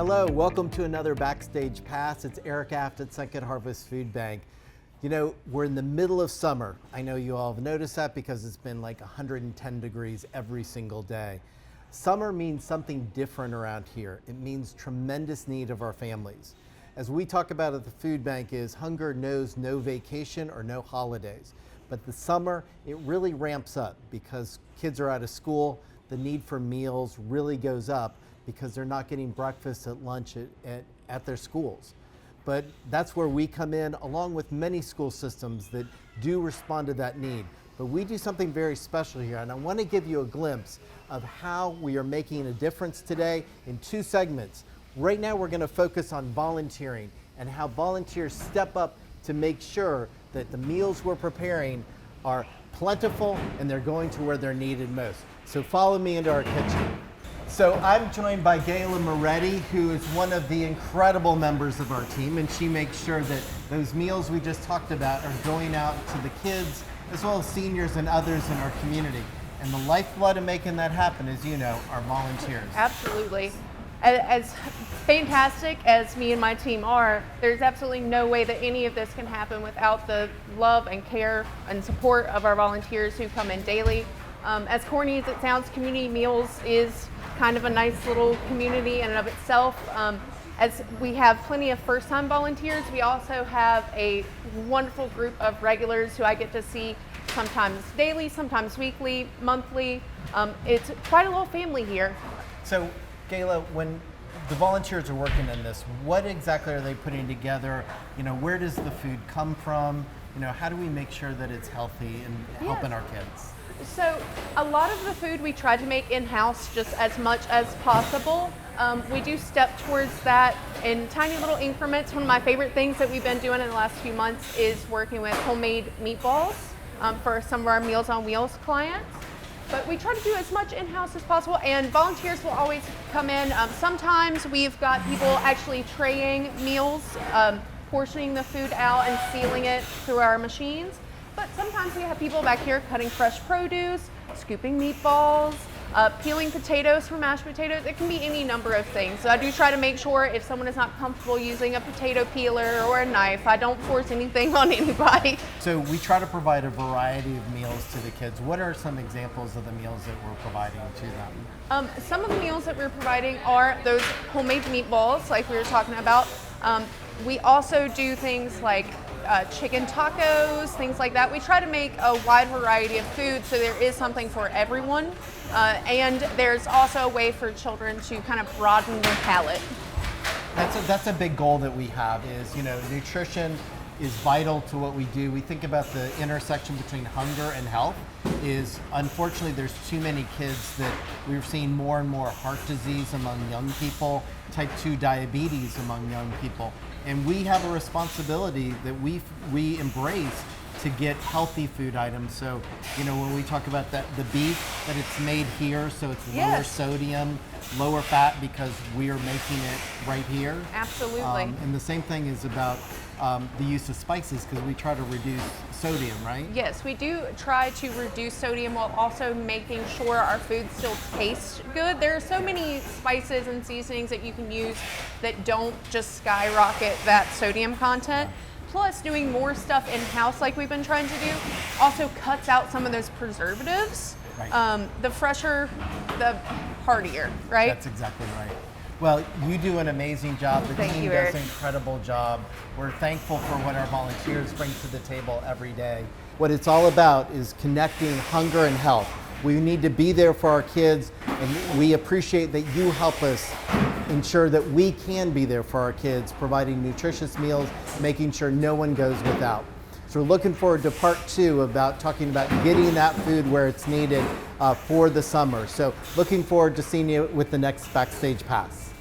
Hello, welcome to another Backstage Pass. It's Eric Aft at Second Harvest Food Bank. You know, we're in the middle of summer. I know you all have noticed that because it's been like 110 degrees every single day. Summer means something different around here. It means tremendous need of our families. As we talk about at the food bank is hunger knows no vacation or no holidays. But the summer, it really ramps up because kids are out of school. The need for meals really goes up because they're not getting breakfast at lunch at their schools. But that's where we come in, along with many school systems that do respond to that need. But we do something very special here, and I want to give you a glimpse of how we are making a difference today in two segments. Right now we're going to focus on volunteering and how volunteers step up to make sure that the meals we're preparing are plentiful and they're going to where they're needed most. So follow me into our kitchen. So I'm joined by Gayla Maready, who is one of the incredible members of our team, and she makes sure that those meals we just talked about are going out to the kids as well as seniors and others in our community. And the lifeblood of making that happen, as you know, are volunteers. Absolutely. As fantastic as me and my team are, there's absolutely no way that any of this can happen without the love and care and support of our volunteers who come in daily. As corny as it sounds, Community Meals is kind of a nice little community in and of itself. As we have plenty of first-time volunteers, we also have a wonderful group of regulars who I get to see sometimes daily, sometimes weekly, monthly. It's quite a little family here. So, Gayla, when the volunteers are working in this, what exactly are they putting together? You know, where does the food come from? You know, how do we make sure that it's healthy and helping our kids? So a lot of the food we try to make in-house just as much as possible. We do step towards that in tiny little increments. One of my favorite things that we've been doing in the last few months is working with homemade meatballs for some of our Meals on Wheels clients. But we try to do as much in-house as possible, and volunteers will always come in. Sometimes we've got people actually traying meals, portioning the food out and sealing it through our machines. But sometimes we have people back here cutting fresh produce, scooping meatballs, peeling potatoes for mashed potatoes. It can be any number of things. So I do try to make sure if someone is not comfortable using a potato peeler or a knife, I don't force anything on anybody. So we try to provide a variety of meals to the kids. What are some examples of the meals that we're providing to them? Some of the meals that we're providing are those homemade meatballs like we were talking about. We also do things like chicken tacos, things like that. We try to make a wide variety of food so there is something for everyone. And there's also a way for children to kind of broaden their palate. That's a big goal that we have is, you know, nutrition is vital to what we do. We think about the intersection between hunger and health is, unfortunately, there's too many kids that we're seeing more and more heart disease among young people, type 2 diabetes among young people. And we have a responsibility that we embrace to get healthy food items. So, you know, when we talk about the beef, that it's made here, so it's lower sodium, lower fat because we are making it right here. Absolutely. And the same thing is about the use of spices because we try to reduce sodium, right? Yes, we do try to reduce sodium while also making sure our food still tastes good. There are so many spices and seasonings that you can use that don't just skyrocket that sodium content. Plus, doing more stuff in-house like we've been trying to do also cuts out some of those preservatives. Right. The fresher, the heartier, right? That's exactly right. Well, you do an amazing job. The team does an incredible job. We're thankful for what our volunteers bring to the table every day. What it's all about is connecting hunger and health. We need to be there for our kids, and we appreciate that you help us ensure that we can be there for our kids, providing nutritious meals, making sure no one goes without. So we're looking forward to part 2 about talking about getting that food where it's needed for the summer. So looking forward to seeing you with the next Backstage Pass.